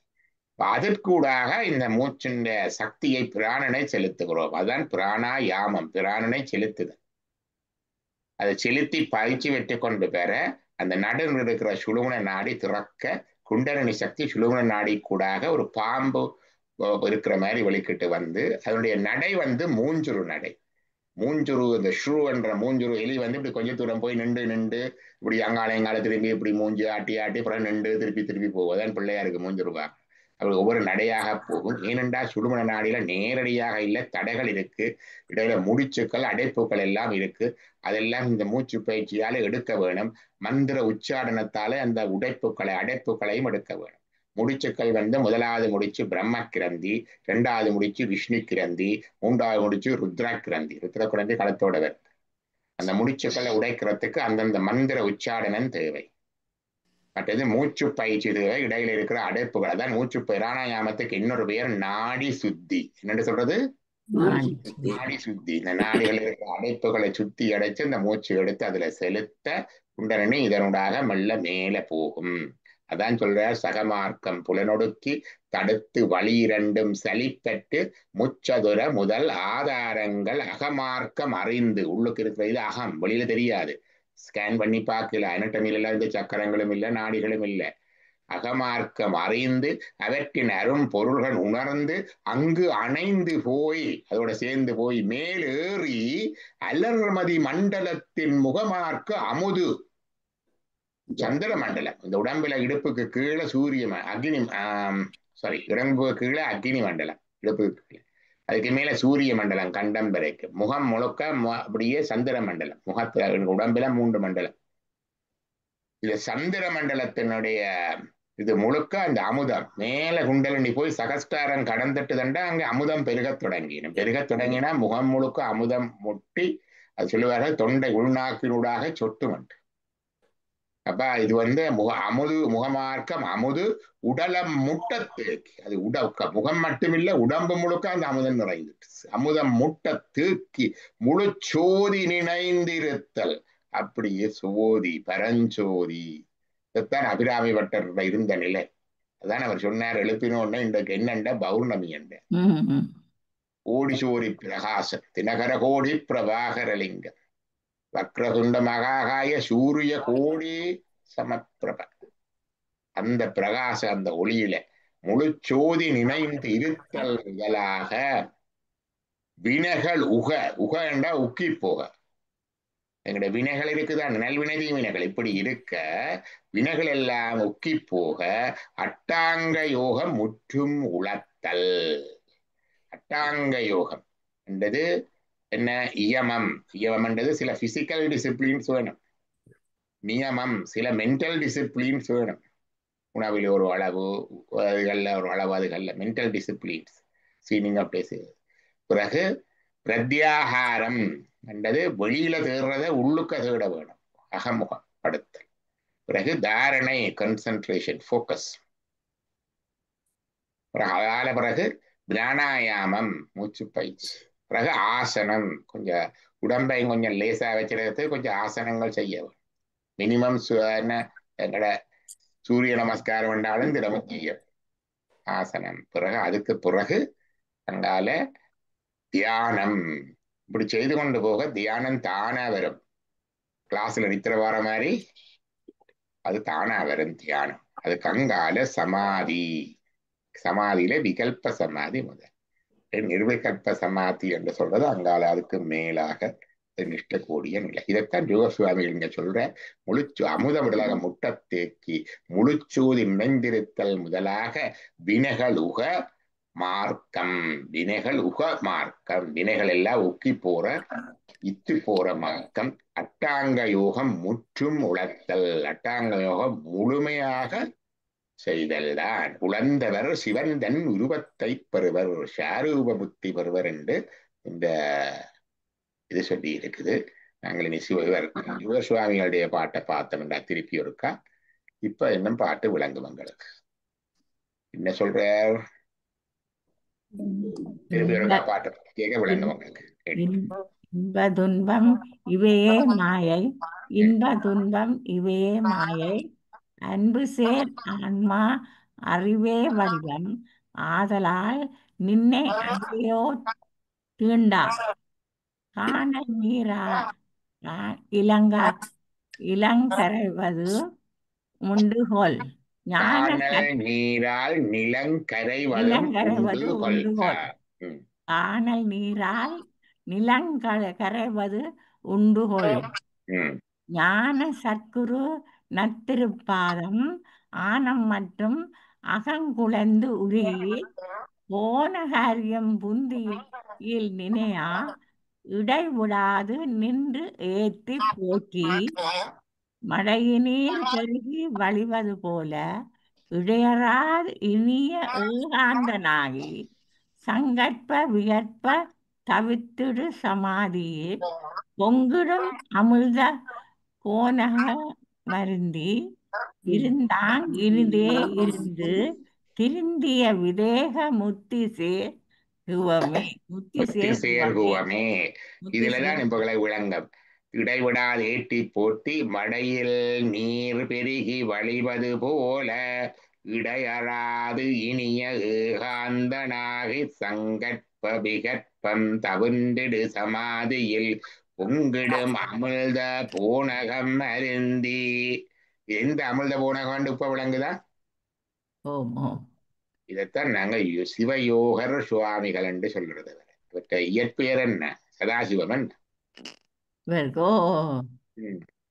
Speaker 2: அதற்கூடாக இந்த மூச்சின் சக்தியை பிராணனை செலுத்துகிறோம். அதுதான் பிராணாயாமம், பிராணனை செலுத்துதல். அதை செலுத்தி பயிற்சி வெற்றி கொண்டு பெற அந்த நடுவில் இருக்கிற சுழுமுனை நாடி திறக்க குண்டலினி சக்தி சுழுமுனை நாடி கூடாக ஒரு பாம்பு இருக்கிற மாதிரி வெளிக்கிட்டு வந்து அதனுடைய நடை வந்து மூஞ்சுரு நடை. மூஞ்சுரு, இந்த ஷூ என்ற மூஞ்சுரு எலி வந்து இப்படி கொஞ்சம் தூரம் போய் நின்று இப்படி அங்கால திரும்பி இப்படி மூஞ்சி ஆட்டி அப்புறம் நின்று திருப்பி போவதான் பிள்ளையாருக்கு மூஞ்சுருவா. அப்படி ஒவ்வொரு நடையாக போகும். ஏனென்றா சுழுமுனை நாடியில நேரடியாக இல்லை, தடைகள் இருக்கு, இடையில முடிச்சுக்கள் அடைப்புகள் எல்லாம் இருக்கு. அதெல்லாம் இந்த மூச்சு பயிற்சியால எடுக்க வேணும். மந்திர உச்சாடனத்தால அந்த அடைப்புகளையும் எடுக்க வேணும். முடிச்சுக்கள் வந்து முதலாவது முடிச்சு பிரம்ம கிரந்தி, இரண்டாவது முடிச்சு விஷ்ணு கிரந்தி, மூன்றாவது முடிச்சு ருத்ர கிரந்தி களத்தோட வருது. அந்த முடிச்சுக்களை உடைக்கிறதுக்கு அந்தந்த மந்திர உச்சாடனம் தேவை. மற்றது மூச்சு பயிற்சி தேவை, இடையில இருக்கிற அடைப்புகள். அதான் மூச்சு பிராணாயாமத்துக்கு இன்னொரு பெயர் நாடி சுத்தி. என்னன்னு சொல்றது? நாடி சுத்தி. இந்த நாடிகள் இருக்கிற அடைப்புகளை சுத்தி அடைச்சு இந்த மூச்சு எடுத்து அதுல செலுத்த குண்டலினி இதனூடாக மெல்ல மேல போகும். அதான் சொல்ற சகமார்க்கம் புலனொடுக்கி தடுத்து வழி இரண்டும் சலிப்பட்டு முச்சதுர முதல் ஆதாரங்கள் அகமார்க்கம் அறிந்து. உள்ளுக்கு இருக்கிற இது அகம், வெளியில தெரியாது, ஸ்கேன் பண்ணி பார்க்கல, அனட்டமில இந்த சக்கரங்களும் இல்லை, நாடிகளும் இல்லை. அகமார்க்கம் அறிந்து அவற்றின் அரும் பொருள்கள் உணர்ந்து அங்கு அணைந்து போய் அதோட சேர்ந்து போய் மேலேறி அலர்மதி மண்டலத்தின் முகமார்க்கு அமுது சந்திர மண்டலம். இந்த உடம்புல இடுப்புக்கு கீழே சூரிய அக்னி உடம்புக்கு கீழே அக்னி மண்டலம், இடுப்புக்கு கீழே, அதுக்கு மேல சூரிய மண்டலம் கண்டம் வரைக்கும், முகம் முழுக்க அப்படியே சந்திர மண்டலம். முகத்துல உடம்புல 3 மண்டலம். இது சந்திர மண்டலத்தினுடைய இது முழுக்க அந்த அமுதம் மேல குண்டலினி போய் சகஸ்டாரம் கடந்துட்டு தண்டா அங்க அமுதம் பெருகத் தொடங்கினா முகம் முழுக்க அமுதம் முட்டி, அது சொல்லுவார்கள் தொண்டை உள்நாக்கினூடாக சொட்டுமண்டு. அப்ப இது வந்து முகமார்க்கம் அமுது உடலம் முட்டத்து. அது முகம் மட்டுமில்ல, உடம்பு முழுக்க அந்த அமுதம் நிறைந்துட்டு அமுதம் முட்ட தூக்கி முழு சோதி நினைந்திருத்தல். அப்படியே சோதி பரஞ்சோதி. இதுதான் அபிராமி பட்டர் இருந்த நிலை. அதான் அவர் சொன்னார், எழுப்பினோன்னு இன்றைக்கு என்னண்ட பௌர்ணமி என்ற கோடிசோரி பிரகாசம் தினகர கோடி பிரபாகரலிங்கம் வக்ரதுண்ட மகாகாய சூரிய கோடி சமப்பிரப. அந்த பிரகாச அந்த ஒளியில முழு சோதி நினைந்து இருத்தல் முதலாக வினைகள் உக என்றா உக்கி போக. எங்களுடைய வினைகள் இருக்குதான், நல்வினை தீவினைகள் இப்படி இருக்க வினைகள் எல்லாம் உக்கி போக அட்டாங்க யோகம் முற்றும் உளத்தல். அட்டாங்க யோகம் என்றது என்ன? இயமம் என்றது சில பிசிக்கல் டிசிப்ளின்ஸ் வேணும், நியமம் சில மென்டல் டிசிப்ளின்ஸ் வேணும். உணவில் ஒரு அளவு, அதுகள்ல ஒரு அளவு, அதுகள்ல மென்டல் டிசிப்ளின்ஸ் சீனிங் அப் பேசுகிறது. பிறகு பிரத்யாகாரம் என்றது வெளியில தேடுறத உள்ளுக்க தேட வேணும், அகமுகப்படுத்தல். பிறகு தாரணை கன்சன்ட்ரேஷன் ஃபோக்கஸ். பிறகு பிராணாயாமம் மூச்சு பயிற்சி. பிறகு ஆசனம், கொஞ்சம் உடம்பை கொஞ்சம் லேசா வச்சிருக்கிறது, கொஞ்சம் ஆசனங்கள் செய்ய வேணும். மினிமம் என்னோட சூரிய நமஸ்காரம் என்றாலும் தினமும் செய்ய ஆசனம். பிறகு அதுக்கு பிறகு அங்கால தியானம். இப்படி செய்து கொண்டு போக தியானம் தானா வரும். கிளாஸ்ல நித்திர வர மாதிரி அது தானா வரும் தியானம். அதுக்கு அங்கால சமாதி. சமாதியில விகல்ப சமாதி முதல். நிர்விகல்ப சமாதி என்று சொல்றது அங்கால அதுக்கு மேலாக நிஷ்டக்கூடிய நிலை. இதைத்தான் யோகசுவாமிகள் இங்க சொல்ற முழுச்சு அமுத முதலாக முட்டத்தேக்கி முழுச்சூதி நினைந்திருத்தல் முதலாக வினைகள் உக மார்க்கம். வினைகள் உக மார்க்கம், வினைகள் எல்லாம் உக்கி போற இத்து போற மார்க்கம். அட்டாங்க யோகம் முற்றும் உளத்தல், அட்டாங்க யோகம் முழுமையாக செய்தல் தான். உழந்தவர் சிவந்தன் உருவத்தை பெறுவர், ஷாரூப புத்தி பெறுவர் என்று இந்த இது சொல்லி இருக்குது. நாங்கள் இனி சிவசுவாமிகளுடைய பாட்டை பார்த்தோம்டா திருப்பி இருக்கா. இப்ப இன்னும் பாட்டு விளங்கும் எங்களுக்கு. என்ன சொல்ற? திருப்பி இருக்கா பாட்டை கேட்க விளங்கும் உங்களுக்கு.
Speaker 5: இன்ப துன்பம் இவையே மாயை, இன்ப துன்பம் இவையே மாயை, அன்பு சேர் ஆன்மா அறிவே வடிவம், ஆதலால் நின்னை அவையோ தீண்டா, காணல் நீரா இளங்கரைவது உண்டுகொள், ஞான
Speaker 2: காணல் நீரால் நிலங்கரைவதும் உண்டுகொள்.
Speaker 5: உண்டுகொள், காணல் நீரால் நிலங்கரைவது உண்டுகொள், ஞான சற்குரு நத்திருப்பாதம் ஆனம் மற்றும் அகங்குலைந்து உருகி, போன காரியம் புந்தியில் நினையா இடைவிடாது நின்று ஏத்தி போற்றி, மழையினீர் பெருகி வழிவது போல இடையறாது இனிய ஏகாந்தனாகி, சங்கற்ப விகற்ப தவித்திடு சமாதியில் பொங்கிடும் அமிழ்த கோனக மருந்தி, இருந்தாங் இனிதே இருந்து திருந்திய விதேக முத்தி சேர்குவமே. முத்தி
Speaker 2: சேர்குவமே. இதுலதான் இப்ப விளங்கம். இடைவிடாது ஏற்றி போட்டி மடையில் நீர் பெருகி வழிவது போல இடையறாது இனிய ஏகாந்தனாகி, சங்கற்ப விகற்பம் தவிர்ந்திடு சமாதியில் பொங்கிடும் அமிழ்த போனகம் அருந்தி. எந்த அமிழ்த போனகம் இப்ப விளங்குதா? இதைத்தான் நாங்க சிவயோகர் சுவாமிகள் என்று சொல்றது. இவற்ற இயற்பெயர் என்ன? சதாசிவம் என்ன?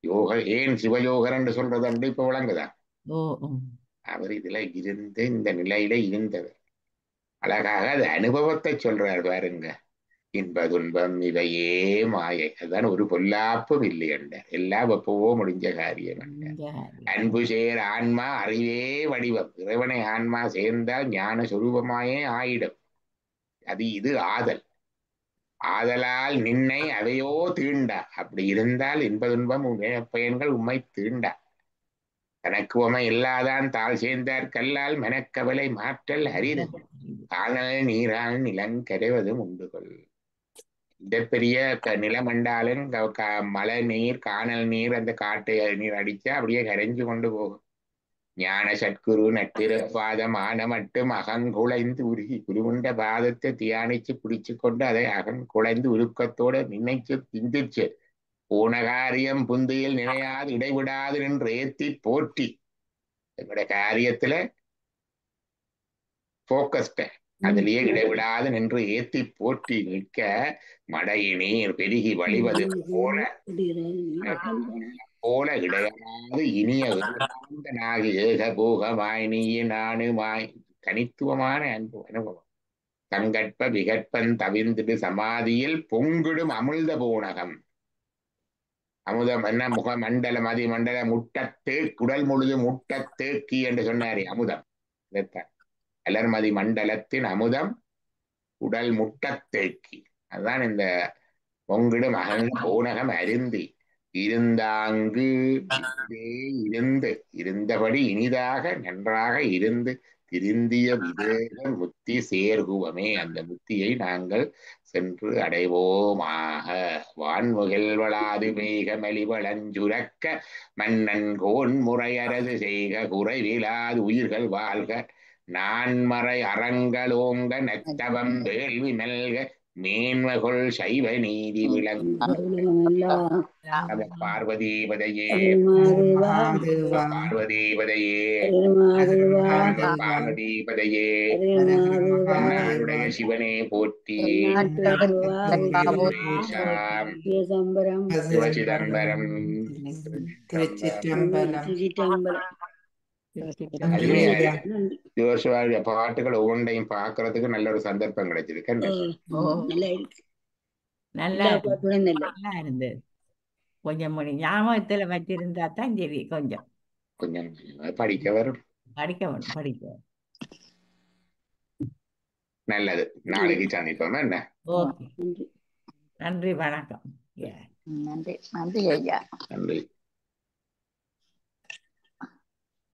Speaker 2: யோக ஏன் சிவயோகர் என்று சொல்றது என்று இப்ப விளங்குதா? அவர் இதுல இருந்து இந்த நிலையில இருந்தவர். அழகாக அது அனுபவத்தை சொல்றார் பாருங்க. இன்ப துன்பம் இவையே மாயை, அதுதான் ஒரு பொல்லாப்பும் இல்லை என்றார். எல்லாம் எப்பவோ முடிஞ்ச காரியம் என்றார். அன்பு சேர் ஆன்மா அறிவே வடிவம். இறைவனை ஆன்மா சேர்ந்தால் ஞான சொரூபமாயே ஆயிடும். அது இது ஆதல். ஆதலால் நின்னை அவையோ தீண்டா. அப்படி இருந்தால் இன்ப துன்பம் பயன்கள் உம்மை தீண்டா. தனக்கு உமை இல்லாதான் தாழ் சேர்ந்தார் கல்லால் மெனக்கவலை மாற்றல் அரிது, காணல் நீரால் நிலங்கரைவதும் உண்டுகொள். இந்த பெரிய நிலமண்டாலும் மழை நீர் காணல் நீர் அந்த காட்டு நீர் அடிச்சா அப்படியே கரைஞ்சு கொண்டு போகும். ஞான சற்குரு நட்டிருப்பாதம் ஆன மட்டும் அகங்குலைந்து உருகி குருவுண்ட பாதத்தை தியானிச்சு பிடிச்சு கொண்டு அதை அகங்குலைந்து உருக்கத்தோட நினைச்சு சிந்திச்சு போன காரியம் புந்தியில் நினையாது இடைவிடாது நின்று ஏத்தி போற்றி. எங்களுடைய காரியத்துல போக்கஸ்ட அதிலேயே இடைவிடாது நின்று ஏத்தி போற்றி நிற்க, மடையினீர் பெருகி வழிவது போல போல இடையறாது இனிய ஏகாந்தனாகி ஏகபோகமாய் நீயே நானுமாய் தனித்துவமான அனுபவம். சங்கற்ப விகற்பன் தவிர்ந்திடு சமாதியில் பொங்கிடும் அமிழ்த போனகம். அமுதம் என்ன? முகமண்டல மதிமண்டல முட்டத்து குடல் முழுது முட்டத்தேக்கி என்று சொன்னாரே அமுதம். இதைத்தான் அலர்மதி மண்டலத்தின் அமுதம் உடல் முட்டத்தேக்கி. அதுதான் இந்த பொங்கிடும் அகழ்ந்த போனகம் அருந்தி இருந்தாங்கு இருந்து இருந்தபடி இனிதாக நன்றாக இருந்து திருந்திய விதேக முத்தி சேர்குவமே. அந்த முத்தியை நாங்கள் சென்று அடைவோமாக. வான்முகில் வளாது மேக மலிவளஞ்சுரக்க மன்னன் கோன் முறையரது செய்க குறைவிலாது உயிர்கள் வாழ்க, நான்மறை அறங்களோங்க நத்தவம் வேள்வி நல்க மேன்மகொள் சைவ நீதி விளங்க நம பார்வதீபதையே
Speaker 1: மகாதேவா
Speaker 2: பார்வதீபதையே
Speaker 1: ஹர
Speaker 2: நம
Speaker 1: மகாதேவா
Speaker 2: பார்வதீபதையே
Speaker 1: ஹர ஹர மகாதேவா
Speaker 2: நாடுடைய சிவனே போற்றி கணேசாம் சிவசிதம்பரம்
Speaker 1: திருச்சிற்றம்பலம்
Speaker 2: அருமையா
Speaker 1: நன்றி.
Speaker 2: இருக்கு. ஜோஷுவாவுடைய பாட்டுகள் ஒவ்வொன்றையும் பார்க்கறதுக்கு நல்ல ஒரு சந்தர்ப்பம் கிடைச்சிருக்கு.
Speaker 5: நல்லா நல்லா இருந்தது. கொஞ்சம் ஞாபகத்துல வச்சிருந்தா தான் சரி. கொஞ்சம்
Speaker 2: கொஞ்சம் படிக்க வரும்.
Speaker 5: படிக்க வேணும்.
Speaker 2: நல்லது. நாளைக்கு சந்திப்போம். என்ன?
Speaker 5: ஓகே. நன்றி, வணக்கம்.
Speaker 4: நன்றி ஐயா.
Speaker 2: நன்றி.